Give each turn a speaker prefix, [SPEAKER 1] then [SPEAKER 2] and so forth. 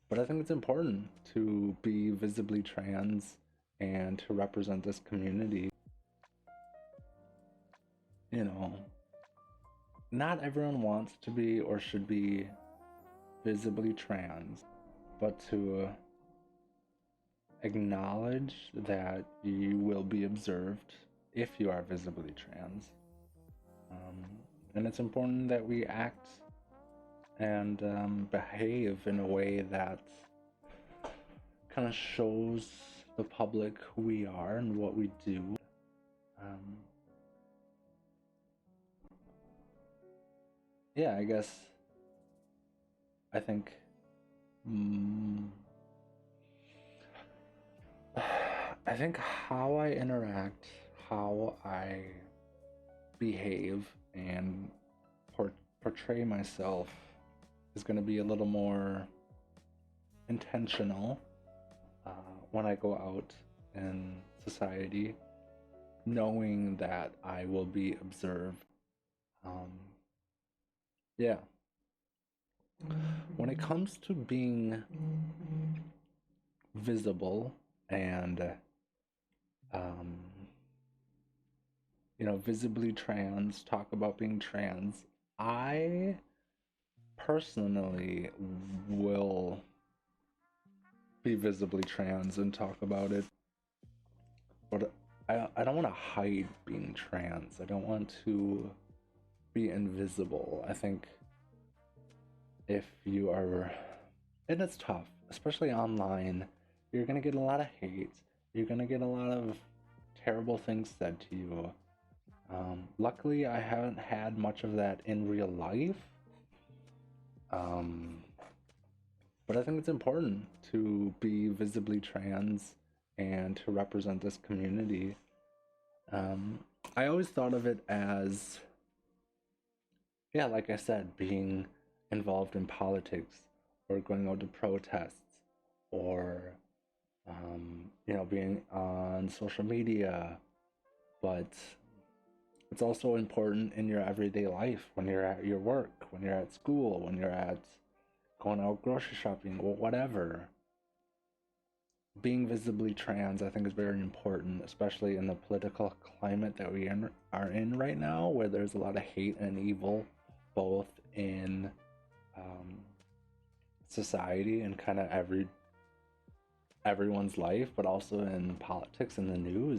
[SPEAKER 1] But I think it's important to be visibly trans and to represent this community. You know, not everyone wants to be or should be visibly trans, but to acknowledge that you will be observed if you are visibly trans. And it's important that we act and behave in a way that kind of shows the public who we are and what we do. Yeah, I guess I think I think how I interact, how I behave, and portray myself is going to be a little more intentional when I go out in society, knowing that I will be observed. Yeah. When it comes to being visible and visibly trans, talk about being trans, I personally will be visibly trans and talk about it. But I don't want to hide being trans. I don't want to be invisible. I think if you are, and it's tough, especially online, you're gonna get a lot of hate. You're gonna get a lot of terrible things said to you. Luckily, I haven't had much of that in real life. But I think it's important to be visibly trans and to represent this community. I always thought of it as, yeah, like I said, being involved in politics or going out to protests or, being on social media. But it's also important in your everyday life when you're at your work, when you're at school, when you're at going out grocery shopping or whatever. Being visibly trans, I think, is very important, especially in the political climate that we are in right now, where there's a lot of hate and evil, both in society and kind of everyone's life, but also in politics and the news.